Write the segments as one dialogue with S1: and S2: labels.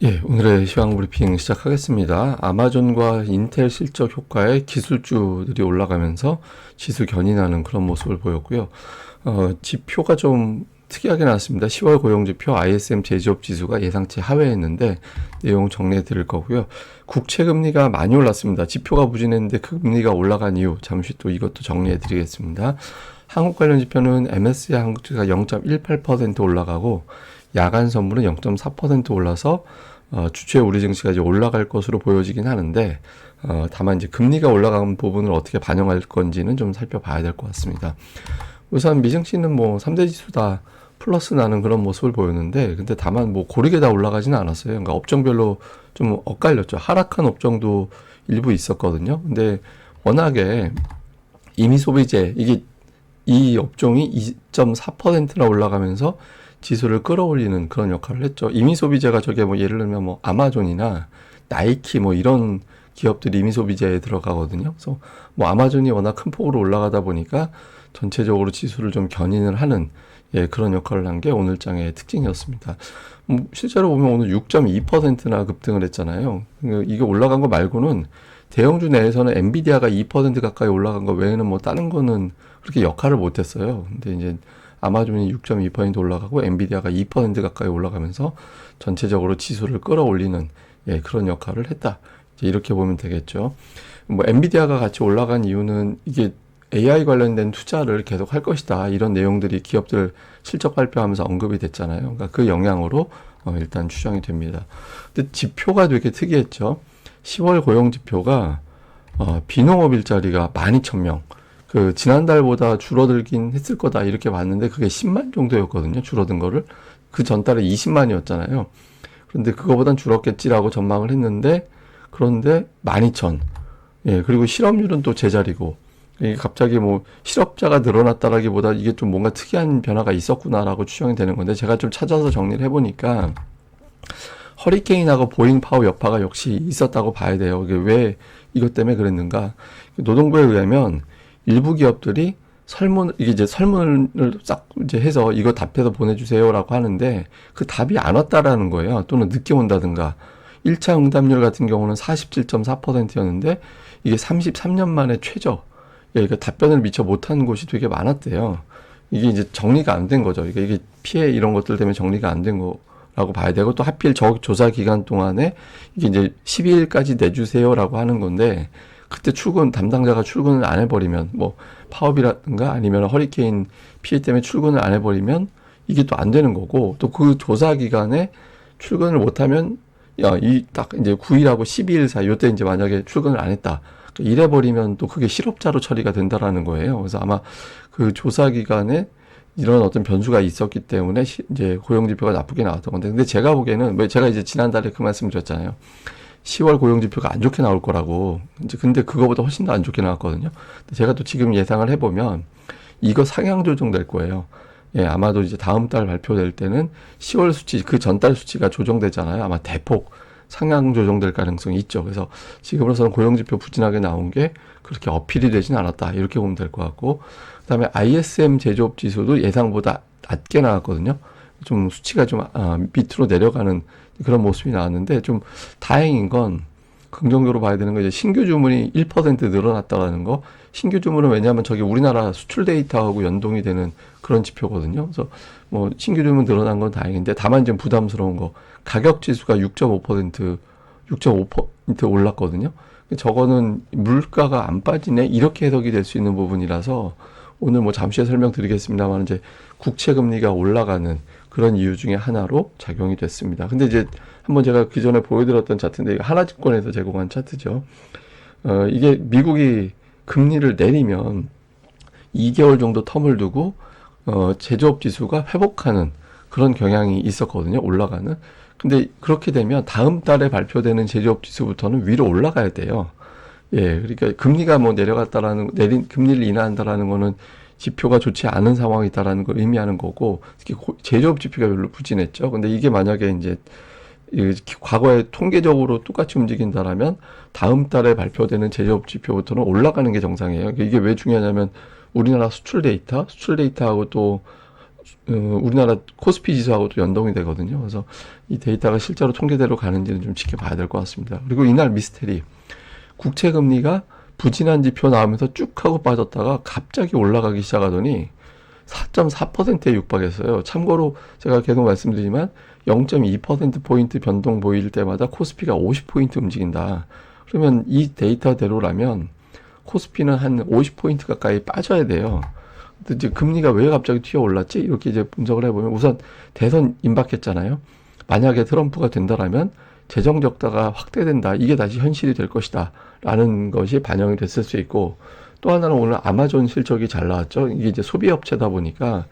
S1: 예, 오늘의 시황 브리핑 시작하겠습니다. 아마존과 인텔 실적 효과에 기술주들이 올라가면서 지수 견인하는 그런 모습을 보였고요. 지표가 좀 특이하게 나왔습니다. 10월 고용지표 ISM 제조업 지수가 예상치 하회했는데 내용 정리해 드릴 거고요. 국채 금리가 많이 올랐습니다. 지표가 부진했는데 금리가 올라간 이유 잠시 또 이것도 정리해 드리겠습니다. 한국 관련 지표는 MSCI 한국지수가 0.18% 올라가고 야간 선물은 0.4% 올라서 주초에 우리 증시가 이제 올라갈 것으로 보여지긴 하는데 다만 이제 금리가 올라간 부분을 어떻게 반영할 건지는 좀 살펴봐야 될 것 같습니다. 우선 미증시는 뭐 3대 지수 다 플러스 나는 그런 모습을 보였는데 근데 다만 뭐 고르게 다 올라가지는 않았어요. 그러니까 업종별로 좀 엇갈렸죠. 하락한 업종도 일부 있었거든요. 근데 워낙에 이미 소비재 이 업종이 2.4%나 올라가면서 지수를 끌어올리는 그런 역할을 했죠. 이미 소비재가 저게 뭐 예를 들면 뭐 아마존이나 나이키 뭐 이런 기업들이 이미 소비재에 들어가거든요. 그래서 뭐 아마존이 워낙 큰 폭으로 올라가다 보니까 전체적으로 지수를 좀 견인을 하는 그런 역할을 한 게 오늘 장의 특징이었습니다. 실제로 보면 오늘 6.2%나 급등을 했잖아요. 이게 올라간 거 말고는 대형주 내에서는 엔비디아가 2% 가까이 올라간 거 외에는 뭐 다른 거는 그렇게 역할을 못 했어요. 근데 이제 아마존이 6.2% 올라가고 엔비디아가 2% 가까이 올라가면서 전체적으로 지수를 끌어올리는 그런 역할을 했다. 이제 이렇게 보면 되겠죠. 뭐 엔비디아가 같이 올라간 이유는 이게 AI 관련된 투자를 계속 할 것이다. 이런 내용들이 기업들 실적 발표하면서 언급이 됐잖아요. 그러니까 그 영향으로 일단 추정이 됩니다. 근데 지표가 되게 특이했죠. 10월 고용 지표가 비농업 일자리가 12,000명. 그 지난달보다 줄어들긴 했을 거다 이렇게 봤는데 그게 10만 정도였거든요. 줄어든 거를. 그 전달에 20만이었잖아요. 그런데 그거보단 줄었겠지라고 전망을 했는데 그런데 12,000. 그리고 실업률은 또 제자리고 이게 갑자기 뭐 실업자가 늘어났다라기보다 이게 좀 뭔가 특이한 변화가 있었구나라고 추정이 되는 건데 제가 좀 찾아서 정리를 해보니까 허리케인하고 보잉 파워 여파가 역시 있었다고 봐야 돼요. 이게 왜 이것 때문에 그랬는가? 노동부에 의하면 일부 기업들이 설문을 싹 이제 해서 이거 답해서 보내주세요라고 하는데 그 답이 안 왔다라는 거예요. 또는 늦게 온다든가. 1차 응답률 같은 경우는 47.4%였는데 이게 33년 만에 최저. 그러니까 답변을 미처 못한 곳이 되게 많았대요. 이게 이제 정리가 안 된 거죠. 이게 피해 이런 것들 때문에 정리가 안 된 거라고 봐야 되고 또 하필 저 조사 기간 동안에 이게 이제 12일까지 내주세요라고 하는 건데 그때 담당자가 출근을 안 해버리면, 뭐, 파업이라든가 아니면 허리케인 피해 때문에 출근을 안 해버리면 이게 또 안 되는 거고, 또 그 조사 기간에 출근을 못하면, 딱 이제 9일하고 12일 사이, 요때 이제 만약에 출근을 안 했다. 이래버리면 또 그게 실업자로 처리가 된다라는 거예요. 그래서 아마 그 조사 기간에 이런 어떤 변수가 있었기 때문에 이제 고용지표가 나쁘게 나왔던 건데, 근데 제가 보기에는, 왜 제가 이제 지난달에 그 말씀 드렸잖아요. 10월 고용지표가 안 좋게 나올 거라고. 이제 근데 그거보다 훨씬 더 안 좋게 나왔거든요. 제가 또 지금 예상을 해보면 이거 상향 조정될 거예요. 아마도 이제 다음 달 발표될 때는 10월 수치, 그 전달 수치가 조정되잖아요. 아마 대폭 상향 조정될 가능성이 있죠. 그래서 지금으로서는 고용지표 부진하게 나온 게 그렇게 어필이 되진 않았다. 이렇게 보면 될 것 같고. 그 다음에 ISM 제조업 지수도 예상보다 낮게 나왔거든요. 좀 수치가 좀 밑으로 내려가는 그런 모습이 나왔는데 좀 다행인 건 긍정적으로 봐야 되는 거 이제 신규 주문이 1% 늘어났다라는 거. 신규 주문은 왜냐하면 저게 우리나라 수출 데이터하고 연동이 되는 그런 지표거든요. 그래서 뭐 신규 주문 늘어난 건 다행인데 다만 좀 부담스러운 거 가격 지수가 6.5% 올랐거든요. 저거는 물가가 안 빠지네 이렇게 해석이 될 수 있는 부분이라서 오늘 뭐 잠시 후에 설명드리겠습니다만 이제 국채 금리가 올라가는 그런 이유 중에 하나로 작용이 됐습니다. 근데 이제 한번 제가 그 전에 보여드렸던 차트인데 하나증권에서 제공한 차트죠. 이게 미국이 금리를 내리면 2개월 정도 텀을 두고 제조업 지수가 회복하는 그런 경향이 있었거든요. 올라가는. 근데 그렇게 되면 다음 달에 발표되는 제조업 지수부터는 위로 올라가야 돼요. 그러니까 금리가 뭐 금리를 인하한다라는 거는 지표가 좋지 않은 상황이다라는 걸 의미하는 거고, 특히 제조업 지표가 별로 부진했죠. 근데 이게 만약에 이제 과거에 통계적으로 똑같이 움직인다라면 다음 달에 발표되는 제조업 지표부터는 올라가는 게 정상이에요. 이게 왜 중요하냐면 우리나라 수출 데이터하고 또 우리나라 코스피 지수하고도 연동이 되거든요. 그래서 이 데이터가 실제로 통계대로 가는지는 좀 지켜봐야 될 것 같습니다. 그리고 이날 미스테리, 국채 금리가 부진한 지표 나오면서 쭉 하고 빠졌다가 갑자기 올라가기 시작하더니 4.4%에 육박했어요. 참고로 제가 계속 말씀드리지만 0.2%포인트 변동 보일 때마다 코스피가 50포인트 움직인다. 그러면 이 데이터대로라면 코스피는 한 50포인트 가까이 빠져야 돼요. 근데 이제 금리가 왜 갑자기 튀어 올랐지? 이렇게 이제 분석을 해보면 우선 대선 임박했잖아요. 만약에 트럼프가 된다라면 재정 적자가 확대된다. 이게 다시 현실이 될 것이다. 라는 것이 반영이 됐을 수 있고, 또 하나는 오늘 아마존 실적이 잘 나왔죠. 이게 이제 소비업체다 보니까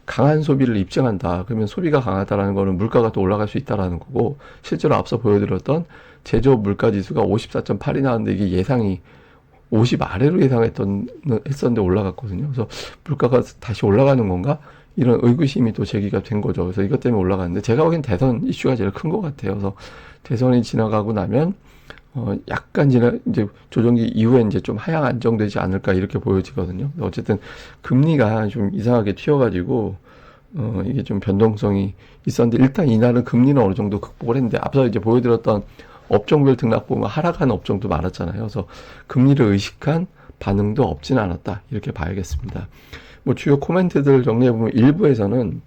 S1: 강한 소비를 입증한다. 그러면 소비가 강하다라는 거는 물가가 또 올라갈 수 있다라는 거고, 실제로 앞서 보여드렸던 제조업 물가 지수가 54.8이 나왔는데 이게 예상이 50 아래로 했었는데 올라갔거든요. 그래서 물가가 다시 올라가는 건가? 이런 의구심이 또 제기가 된 거죠. 그래서 이것 때문에 올라갔는데 제가 보기엔 대선 이슈가 제일 큰 것 같아요. 그래서 대선이 지나가고 나면 약간 이제 조정기 이후에 이제 좀 하향 안정되지 않을까 이렇게 보여지거든요. 어쨌든 금리가 좀 이상하게 튀어가지고 이게 좀 변동성이 있었는데 일단 이날은 금리는 어느 정도 극복을 했는데 앞서 이제 보여드렸던 업종별 등락 보면 하락한 업종도 많았잖아요. 그래서 금리를 의식한 반응도 없지는 않았다 이렇게 봐야겠습니다. 뭐 주요 코멘트들 정리해보면 일부에서는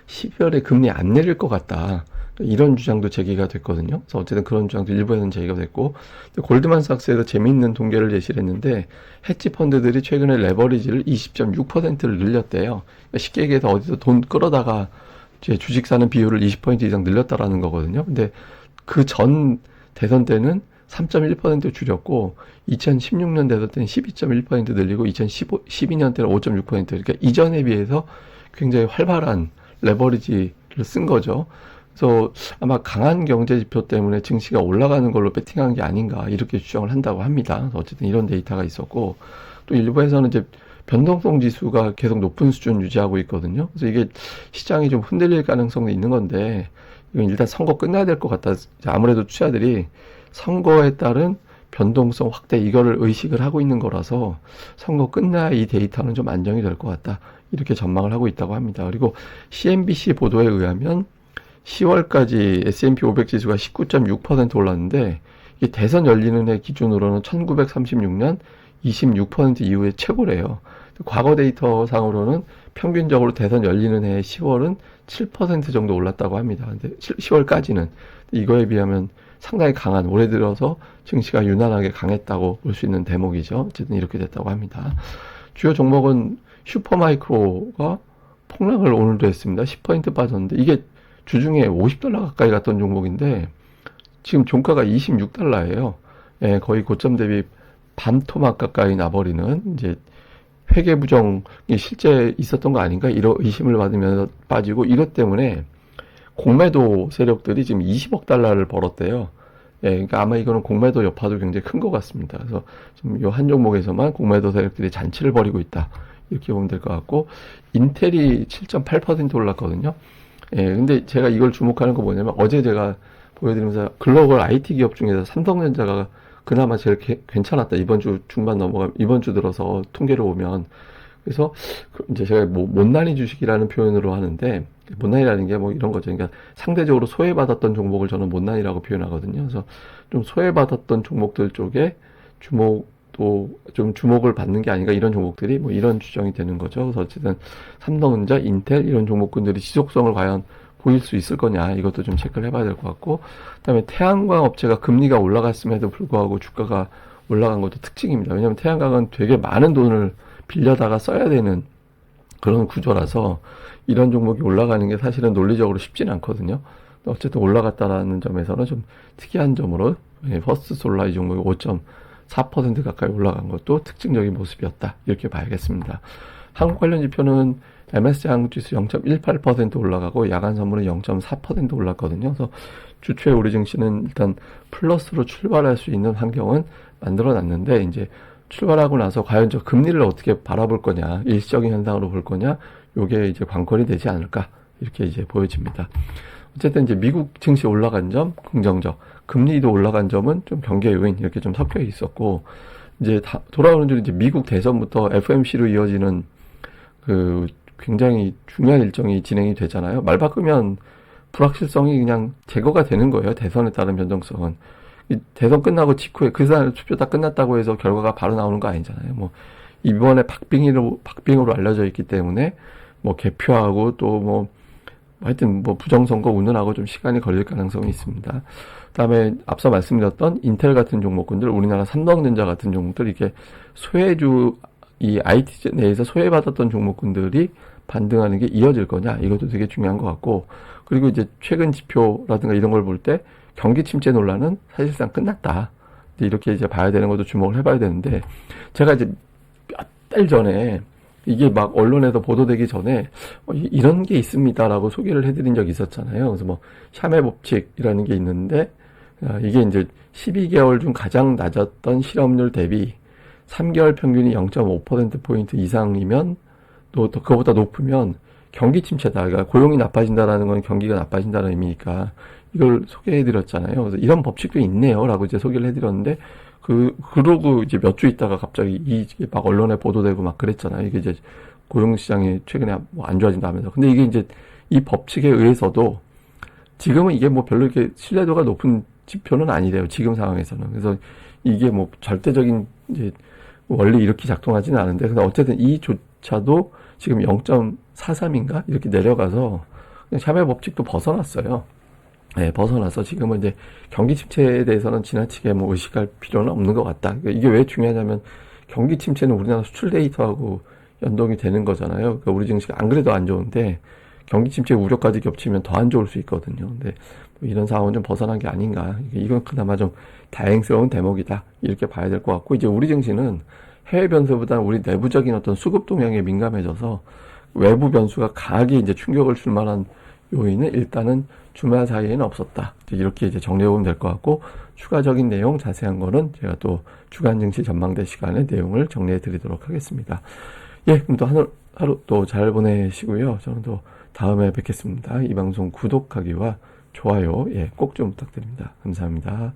S1: 12월에 금리 안 내릴 것 같다. 이런 주장도 제기가 됐거든요. 그래서 어쨌든 그런 주장도 일부에서는 제기가 됐고, 골드만삭스에서 재미있는 통계를 제시를 했는데, 헤지 펀드들이 최근에 레버리지를 20.6%를 늘렸대요. 그러니까 쉽게 얘기해서 어디서 돈 끌어다가 이제 주식 사는 비율을 20% 이상 늘렸다라는 거거든요. 근데 그 전 대선 때는 3.1% 줄였고, 2016년 대선 때는 12.1% 늘리고, 2012년 때는 5.6%. 그러니까 이전에 비해서 굉장히 활발한 레버리지를 쓴 거죠. 그래서 아마 강한 경제 지표 때문에 증시가 올라가는 걸로 베팅한 게 아닌가 이렇게 주장을 한다고 합니다. 어쨌든 이런 데이터가 있었고, 또 일부에서는 이제 변동성 지수가 계속 높은 수준 유지하고 있거든요. 그래서 이게 시장이 좀 흔들릴 가능성이 있는 건데, 이건 일단 선거 끝나야 될 것 같다. 아무래도 투자들이 선거에 따른 변동성 확대 이거를 의식을 하고 있는 거라서 선거 끝나야 이 데이터는 좀 안정이 될 것 같다. 이렇게 전망을 하고 있다고 합니다. 그리고 CNBC 보도에 의하면 10월까지 S&P 500 지수가 19.6% 올랐는데 이 대선 열리는 해 기준으로는 1936년 26% 이후에 최고래요. 과거 데이터 상으로는 평균적으로 대선 열리는 해 10월은 7% 정도 올랐다고 합니다. 근데 10월까지는 이거에 비하면 상당히 강한, 올해 들어서 증시가 유난하게 강했다고 볼 수 있는 대목이죠. 어쨌든 이렇게 됐다고 합니다. 주요 종목은 슈퍼마이크로가 폭락을 오늘도 했습니다. 10% 빠졌는데 이게 주중에 $50 가까이 갔던 종목인데 지금 종가가 $26예요. 예, 거의 고점 대비 반토막 가까이 나버리는 이제 회계 부정이 실제 있었던 거 아닌가 이런 의심을 받으면서 빠지고 이것 때문에 공매도 세력들이 지금 $20억 벌었대요. 예, 그러니까 아마 이거는 공매도 여파도 굉장히 큰 것 같습니다. 그래서 지금 요 한 종목에서만 공매도 세력들이 잔치를 벌이고 있다. 이렇게 보면 될 것 같고, 인텔이 7.8% 올랐거든요. 예, 근데 제가 이걸 주목하는 거 뭐냐면 어제 제가 보여드리면서 글로벌 IT 기업 중에서 삼성전자가 그나마 제일 괜찮았다. 이번 주 중반 이번 주 들어서 통계를 보면. 그래서 이제 제가 뭐 못난이 주식이라는 표현으로 하는데, 못난이라는 게 뭐 이런 거죠. 그러니까 상대적으로 소외받았던 종목을 저는 못난이라고 표현하거든요. 그래서 좀 소외받았던 종목들 쪽에 주목도 좀 주목을 받는 게 아닌가 이런 종목들이 뭐 이런 추정이 되는 거죠. 그래서 어쨌든 삼성전자, 인텔 이런 종목군들이 지속성을 과연 보일 수 있을 거냐 이것도 좀 체크를 해봐야 될 것 같고, 그다음에 태양광 업체가 금리가 올라갔음에도 불구하고 주가가 올라간 것도 특징입니다. 왜냐하면 태양광은 되게 많은 돈을 빌려다가 써야 되는 그런 구조라서 이런 종목이 올라가는 게 사실은 논리적으로 쉽지는 않거든요. 어쨌든 올라갔다라는 점에서는 좀 특이한 점으로 퍼스트 솔라 이 종목이 5.4% 가까이 올라간 것도 특징적인 모습이었다 이렇게 봐야겠습니다. 한국 관련 지표는 MSCI 한국지수 0.18% 올라가고 야간 선물은 0.4% 올랐거든요. 그래서 주초에 우리 증시는 일단 플러스로 출발할 수 있는 환경은 만들어 놨는데 이제 출발하고 나서 과연 저 금리를 어떻게 바라볼 거냐, 일시적인 현상으로 볼 거냐, 요게 이제 관건이 되지 않을까 이렇게 이제 보여집니다. 어쨌든 이제 미국 증시 올라간 점 긍정적, 금리도 올라간 점은 좀 경계 요인 이렇게 좀 섞여 있었고, 이제 돌아오는 줄 이제 미국 대선부터 FOMC로 이어지는 그 굉장히 중요한 일정이 진행이 되잖아요. 말 바꾸면 불확실성이 그냥 제거가 되는 거예요. 대선에 따른 변동성은. 대선 끝나고 직후에 그 사람 투표 다 끝났다고 해서 결과가 바로 나오는 거 아니잖아요. 뭐 이번에 박빙으로 알려져 있기 때문에 뭐 개표하고 또 뭐 하여튼 뭐 부정선거 운운하고 좀 시간이 걸릴 가능성이 있습니다. 그다음에 앞서 말씀드렸던 인텔 같은 종목군들, 우리나라 삼성전자 같은 종목들, 이게 소외주, 이 IT 내에서 소외받았던 종목군들이 반등하는 게 이어질 거냐, 이것도 되게 중요한 것 같고, 그리고 이제 최근 지표라든가 이런 걸 볼 때 경기 침체 논란은 사실상 끝났다. 이렇게 이제 봐야 되는 것도 주목을 해봐야 되는데, 제가 이제 몇 달 전에 이게 막 언론에서 보도되기 전에 이런 게 있습니다라고 소개를 해드린 적이 있었잖아요. 그래서 뭐 샤메 법칙이라는 게 있는데, 이게 이제 12개월 중 가장 낮았던 실업률 대비 3개월 평균이 0.5%포인트 이상이면 또 그거보다 높으면 경기 침체다. 그러니까 고용이 나빠진다라는 건 경기가 나빠진다는 의미니까 이걸 소개해드렸잖아요. 그래서 이런 법칙도 있네요라고 이제 소개를 해드렸는데, 그러고 이제 몇 주 있다가 갑자기 이게 막 언론에 보도되고 막 그랬잖아요. 이게 이제 고용시장이 최근에 뭐 안 좋아진다면서. 근데 이게 이제 이 법칙에 의해서도 지금은 이게 뭐 별로 이렇게 신뢰도가 높은 지표는 아니래요. 지금 상황에서는. 그래서 이게 뭐 절대적인 이제 원리 이렇게 작동하지는 않은데, 근데 어쨌든 이조차도 지금 0.43인가 이렇게 내려가서 그냥 샤멜 법칙도 벗어났어요. 네, 벗어나서 지금은 이제 경기 침체에 대해서는 지나치게 뭐 의식할 필요는 없는 것 같다. 그러니까 이게 왜 중요하냐면 경기 침체는 우리나라 수출 데이터하고 연동이 되는 거잖아요. 그러니까 우리 증시가 안 그래도 안 좋은데 경기 침체 우려까지 겹치면 더 안 좋을 수 있거든요. 근데 뭐 이런 상황은 좀 벗어난 게 아닌가. 이건 그나마 좀 다행스러운 대목이다. 이렇게 봐야 될 것 같고, 이제 우리 증시는 해외 변수보다 우리 내부적인 어떤 수급 동향에 민감해져서 외부 변수가 강하게 이제 충격을 줄 만한 요인은 일단은 주말 사이에는 없었다. 이렇게 이제 정리해보면 될 것 같고, 추가적인 내용 자세한 거는 제가 또 주간 증시 전망대 시간에 내용을 정리해 드리도록 하겠습니다. 예, 그럼 또 하루 또 잘 보내시고요. 저는 또 다음에 뵙겠습니다. 이 방송 구독하기와 좋아요, 예, 꼭 좀 부탁드립니다. 감사합니다.